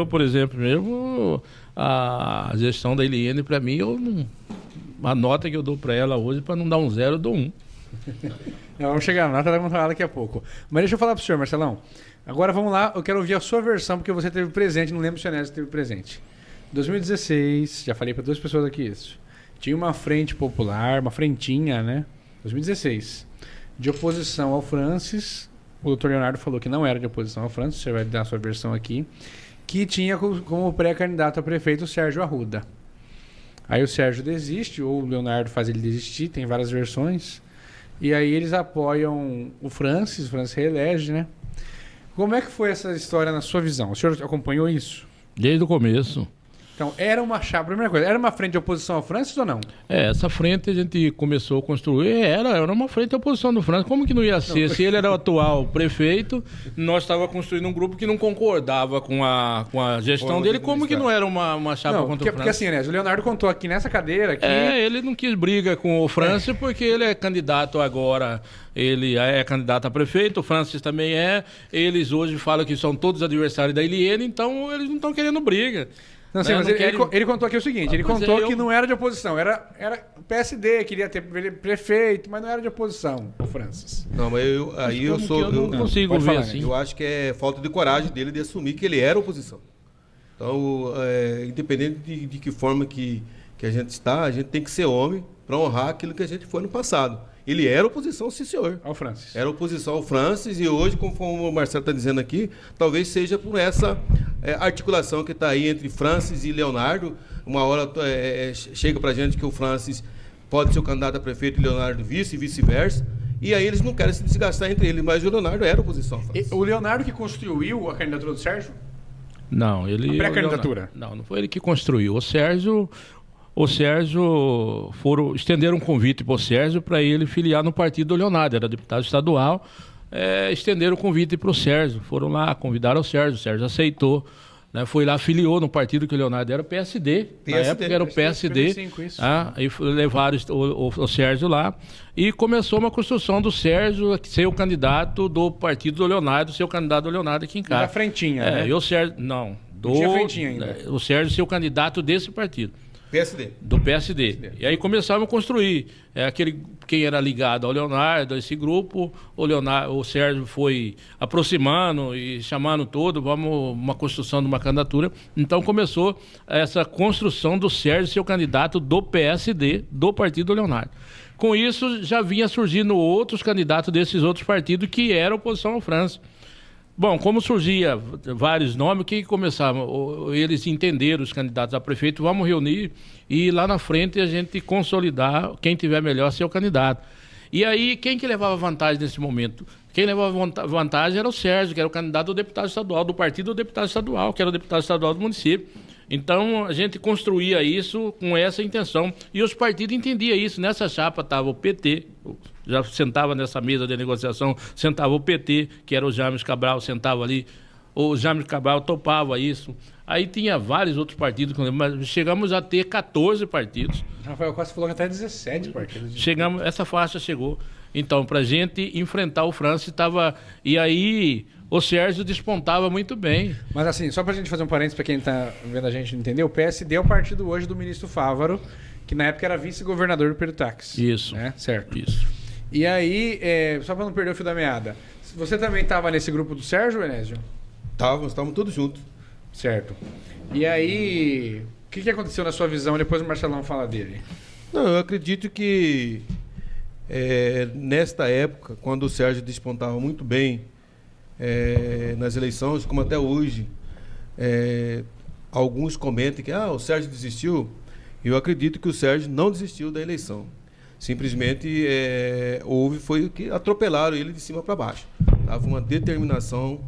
Eu, por exemplo, mesmo a gestão da Eliene, para mim, a nota que eu dou para ela hoje, para não dar um 0, eu dou 1. Vamos chegar na nota, vamos falar daqui a pouco. Mas deixa eu falar para o senhor, Marcelão. Agora vamos lá, eu quero ouvir a sua versão, porque você teve presente, não lembro se o Enésio teve presente. 2016, já falei para 2 pessoas aqui isso. Tinha uma frente popular, uma frentinha, né? 2016. De oposição ao Francis. O doutor Leonardo falou que não era de oposição ao Francis, você vai dar a sua versão aqui. Que tinha como pré-candidato a prefeito o Sérgio Arruda. Aí o Sérgio desiste, ou o Leonardo faz ele desistir, tem várias versões. E aí eles apoiam o Francis reelege, né? Como é que foi essa história na sua visão? O senhor acompanhou isso? Desde o começo. Então, era uma chapa, primeira coisa, era uma frente de oposição ao Francis ou não? Essa frente a gente começou a construir, era uma frente de oposição do Francis. Como que não ia ser? Se ele era o atual prefeito, nós estávamos construindo um grupo que não concordava com a gestão dele, como que não era uma chapa contra o Francis? Porque assim, né, o Leonardo contou aqui nessa cadeira que... ele não quis briga com o Francis porque ele é candidato agora, ele é candidato a prefeito, o Francis também é, eles hoje falam que são todos adversários da Eliene, então eles não estão querendo briga. Não sei, mas ele contou aqui o seguinte, ele contou que não era de oposição, era o PSD, queria ter prefeito, mas não era de oposição, o Francis. Não, mas eu não consigo ver assim. Eu acho que é falta de coragem dele de assumir que ele era oposição. Então, independente de que forma que a gente está, a gente tem que ser homem para honrar aquilo que a gente foi no passado. Ele era oposição, sim, senhor. Ao Francis. Era oposição ao Francis e hoje, conforme o Marcelo está dizendo aqui, talvez seja por essa articulação que está aí entre Francis e Leonardo. Uma hora chega para a gente que o Francis pode ser o candidato a prefeito e Leonardo vice e vice-versa. E aí eles não querem se desgastar entre eles, mas o Leonardo era oposição ao Francis. O Leonardo que construiu a candidatura do Sérgio? Não, ele... A pré-candidatura? Não foi ele que construiu. O Sérgio estenderam um convite para o Sérgio para ele filiar no partido do Leonardo, era deputado estadual, estenderam o convite para o Sérgio, foram lá, convidaram o Sérgio aceitou, né, foi lá, filiou no partido que o Leonardo era, o PSD, na época era o PSD, aí levaram o Sérgio lá e começou uma construção do Sérgio ser o candidato do partido do Leonardo, ser o candidato do Leonardo aqui em casa. Da frentinha, né? E o Sérgio, não tinha frentinha ainda. O Sérgio ser o candidato desse partido. Do PSD. E aí começaram a construir. Quem era ligado ao Leonardo, a esse grupo, o Sérgio foi aproximando e chamando todo, vamos uma construção de uma candidatura. Então começou essa construção do Sérgio ser o candidato do PSD, do partido do Leonardo. Com isso, já vinha surgindo outros candidatos desses outros partidos que eram oposição ao Francis. Bom, como surgia vários nomes, o que começavam? Eles entenderam, os candidatos a prefeito, vamos reunir e lá na frente a gente consolidar quem tiver melhor ser o candidato. E aí, quem que levava vantagem nesse momento? Quem levava vantagem era o Sérgio, que era o candidato do deputado estadual, do partido do deputado estadual, que era o deputado estadual do município. Então, a gente construía isso com essa intenção. E os partidos entendiam isso. Nessa chapa estava o PT, já sentava nessa mesa de negociação, sentava o PT, que era o James Cabral, sentava ali. O James Cabral topava isso. Aí tinha vários outros partidos, mas chegamos a ter 14 partidos. Rafael Costa falou que até 17 partidos. Essa faixa chegou. Então, para a gente enfrentar o Francis, estava... E aí... O Sérgio despontava muito bem. Mas assim, só pra gente fazer um parênteses pra quem está vendo a gente entender, o PSD é o partido hoje do ministro Fávaro, que na época era vice-governador do Perutax. Isso. Né? Certo. Isso. E aí, só pra não perder o fio da meada, você também estava nesse grupo do Sérgio, Enésio? Estávamos todos juntos. Certo. E aí, o que aconteceu na sua visão? Depois o Marcelão fala dele. Não, eu acredito que nesta época, quando o Sérgio despontava muito bem, nas eleições, como até hoje, alguns comentam que o Sérgio desistiu. Eu acredito que o Sérgio não desistiu da eleição. Simplesmente foi que atropelaram ele de cima para baixo. Foi uma determinação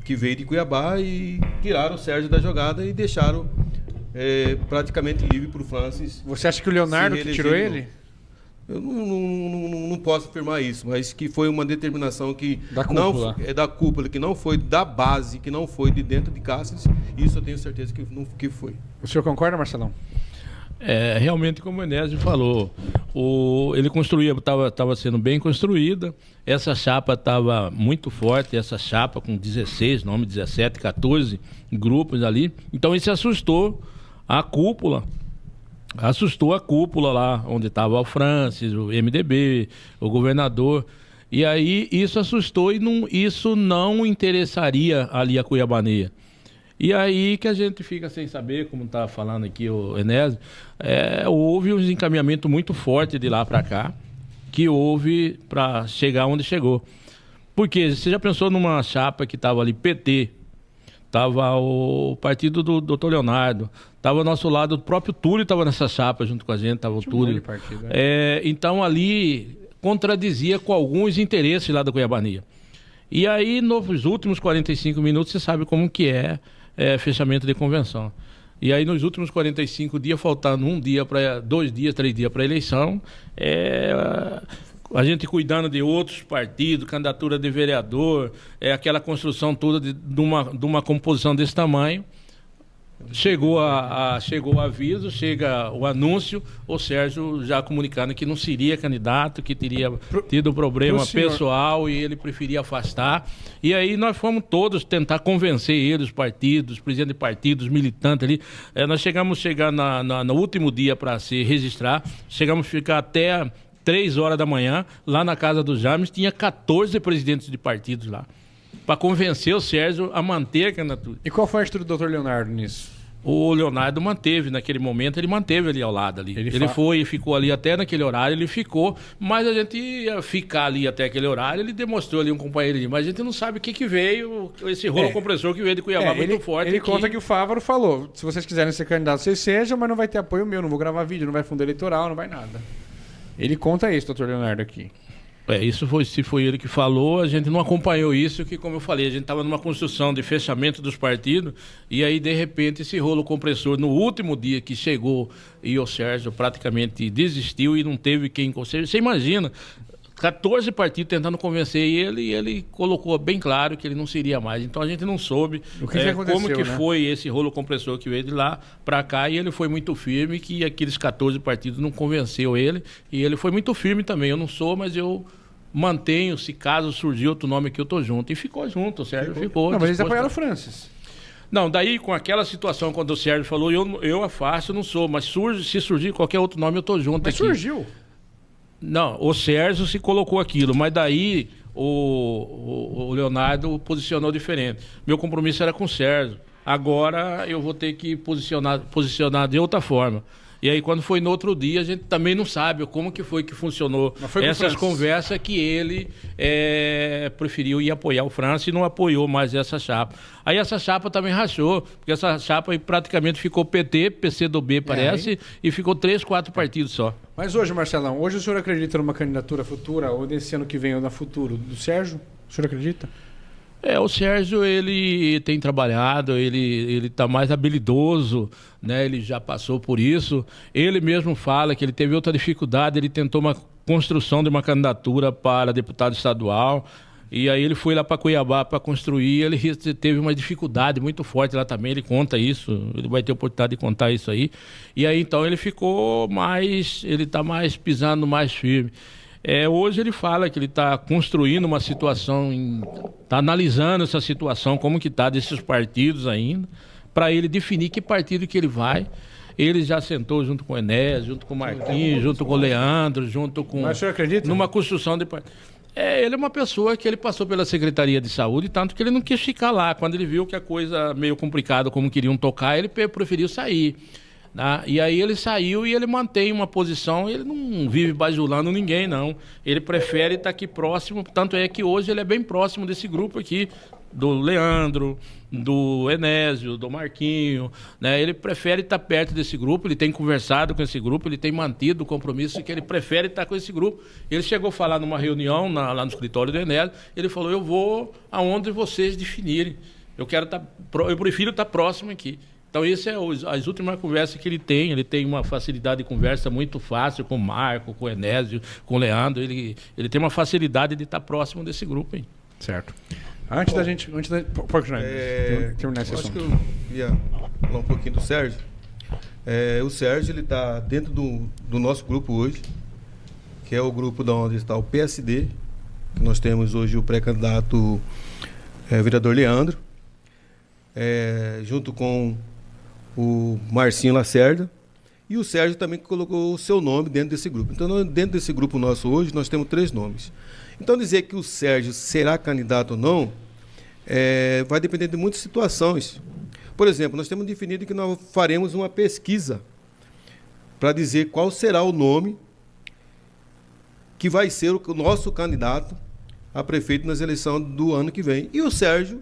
que veio de Cuiabá e tiraram o Sérgio da jogada e deixaram praticamente livre para o Francis. Você acha que o Leonardo que tirou ele? Eu não posso afirmar isso, mas que foi uma determinação que da cúpula. Não é da cúpula, que não foi da base, que não foi de dentro de Cáceres. Isso eu tenho certeza que foi. O senhor concorda, Marcelão? Realmente, como o Enésio falou, ele construía, estava sendo bem construída, essa chapa estava muito forte, essa chapa com 16 nomes, 17, 14 grupos ali, então isso assustou a cúpula lá, onde estava o Francis, o MDB, o governador, e aí isso assustou e isso não interessaria ali a Cuiabaneia. E aí que a gente fica sem saber, como está falando aqui o Enésio, houve um encaminhamento muito forte de lá para cá, que houve para chegar onde chegou. Porque você já pensou numa chapa que estava ali, PT, estava o partido do Dr. Leonardo, estava ao nosso lado, o próprio Túlio estava nessa chapa junto com a gente, estava o Túlio. Então ali contradizia com alguns interesses lá da Cuiabaneia. E aí, nos últimos 45 minutos, você sabe como que fechamento de convenção. E aí, nos últimos 45 dias, faltando 2 dias, 3 dias para a eleição, a gente cuidando de outros partidos, candidatura de vereador, aquela construção toda de uma composição desse tamanho. Chegou o aviso, chega o anúncio, o Sérgio já comunicando que não seria candidato, que teria tido problema pessoal e ele preferia afastar. E aí nós fomos todos tentar convencer ele, os partidos, os presidentes de partidos, militantes ali. Nós chegamos a chegar no último dia para se registrar, chegamos a ficar até 3 horas da manhã, lá na casa do James, tinha 14 presidentes de partidos lá, para convencer o Sérgio a manter a candidatura. E qual foi a atitude do Dr. Leonardo nisso? O Leonardo manteve, naquele momento, ele manteve ali ao lado ali. Ele foi e ficou ali até naquele horário, ele ficou, mas a gente ia ficar ali até aquele horário, ele demonstrou ali um companheiro ali, mas a gente não sabe o que veio, esse rolo compressor que veio de Cuiabá muito forte. Ele conta que o Fávaro falou, se vocês quiserem ser candidatos, vocês sejam, mas não vai ter apoio meu, não vou gravar vídeo, não vai fundo eleitoral, não vai nada. Ele conta isso, Dr. Leonardo, aqui. Se foi ele que falou, a gente não acompanhou isso, que como eu falei, a gente estava numa construção de fechamento dos partidos, e aí de repente esse rolo compressor, no último dia que chegou, e o Sérgio praticamente desistiu e não teve quem conselhe. Você imagina, 14 partidos tentando convencer ele, e ele colocou bem claro que ele não seria mais. Então a gente não soube como que foi esse rolo compressor que veio de lá para cá, e ele foi muito firme, que aqueles 14 partidos não convenceu ele, e ele foi muito firme também. Eu não sou, mas eu mantenho, se caso surgir outro nome aqui, eu tô junto. E ficou junto, o Sérgio ficou. Não, mas eles apoiaram o Francis. Não, daí com aquela situação, quando o Sérgio falou, eu afasto, eu não sou, mas se surgir qualquer outro nome, eu tô junto. Mas aqui surgiu. Não, o Sérgio se colocou aquilo, mas daí o Leonardo posicionou diferente. Meu compromisso era com o Sérgio. Agora eu vou ter que posicionar de outra forma. E aí, quando foi no outro dia, a gente também não sabe como que foi que funcionou essas conversas, que ele preferiu ir apoiar o Francis e não apoiou mais essa chapa. Aí essa chapa também rachou, porque essa chapa aí praticamente ficou PT, PCdoB, parece, e ficou 3, 4 partidos só. Mas hoje, Marcelão, hoje o senhor acredita numa candidatura futura, ou desse ano que vem ou na futuro, do Sérgio? O senhor acredita? O Sérgio, ele tem trabalhado, ele está mais habilidoso, né? Ele já passou por isso. Ele mesmo fala que ele teve outra dificuldade, ele tentou uma construção de uma candidatura para deputado estadual, e aí ele foi lá para Cuiabá para construir, ele teve uma dificuldade muito forte lá também, ele conta isso, ele vai ter oportunidade de contar isso aí. E aí então ele está mais pisando mais firme. Hoje ele fala que ele está construindo uma situação, está analisando essa situação, como que está desses partidos ainda, para ele definir que partido que ele vai. Ele já sentou junto com o Enés, junto com o Marquinhos, junto com o Leandro, junto com... Mas o senhor acredita? Numa construção de partido. Ele é uma pessoa que ele passou pela Secretaria de Saúde, tanto que ele não quis ficar lá. Quando ele viu que a coisa meio complicada, como queriam tocar, ele preferiu sair. E aí ele saiu e ele mantém uma posição, ele não vive bajulando ninguém, não. Ele prefere estar aqui próximo, tanto é que hoje ele é bem próximo desse grupo aqui, do Leandro, do Enésio, do Marquinho, né? Ele prefere estar perto desse grupo, ele tem conversado com esse grupo, ele tem mantido o compromisso que ele prefere estar com esse grupo. Ele chegou a falar numa reunião lá no escritório do Enésio, ele falou, eu vou aonde vocês definirem, eu prefiro estar próximo aqui. Então, esse as últimas conversas que ele tem uma facilidade de conversa muito fácil com o Marco, com o Enésio, com o Leandro, ele tem uma facilidade de estar próximo desse grupo aí. Certo. Pode terminar esse assunto. Acho que eu ia falar um pouquinho do Sérgio. O Sérgio ele está dentro do nosso grupo hoje, que é o grupo da onde está o PSD, que nós temos hoje o pré-candidato vereador Leandro, junto com o Marcinho Lacerda, e o Sérgio também colocou o seu nome dentro desse grupo. Então, dentro desse grupo nosso hoje, nós temos 3 nomes. Então, dizer que o Sérgio será candidato ou não, vai depender de muitas situações. Por exemplo, nós temos definido que nós faremos uma pesquisa para dizer qual será o nome que vai ser o nosso candidato a prefeito nas eleições do ano que vem. E o Sérgio,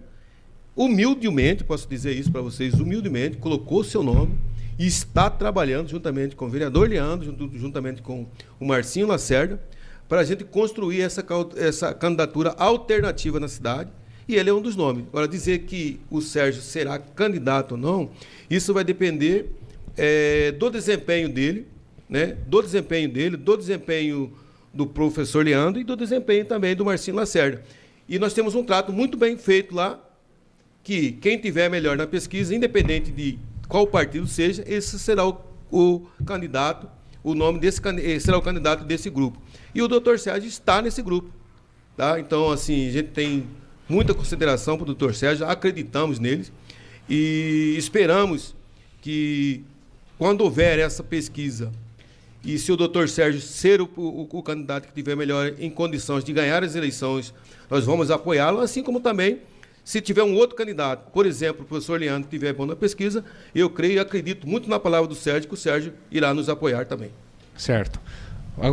humildemente, posso dizer isso para vocês, humildemente, colocou o seu nome e está trabalhando juntamente com o vereador Leandro, juntamente com o Marcinho Lacerda, para a gente construir essa candidatura alternativa na cidade, e ele é um dos nomes. Agora, dizer que o Sérgio será candidato ou não, isso vai depender do desempenho dele, né? Do desempenho do professor Leandro e do desempenho também do Marcinho Lacerda. E nós temos um trato muito bem feito lá, que quem tiver melhor na pesquisa, independente de qual partido seja, esse será o candidato, o nome desse será o candidato desse grupo. E o doutor Sérgio está nesse grupo. Tá? Então, assim, a gente tem muita consideração para o doutor Sérgio, acreditamos nele e esperamos que, quando houver essa pesquisa, e se o doutor Sérgio ser o candidato que tiver melhor em condições de ganhar as eleições, nós vamos apoiá-lo, assim como também, se tiver um outro candidato, por exemplo, o professor Leandro, que estiver bom na pesquisa, eu creio e acredito muito na palavra do Sérgio, que o Sérgio irá nos apoiar também. Certo. Agora,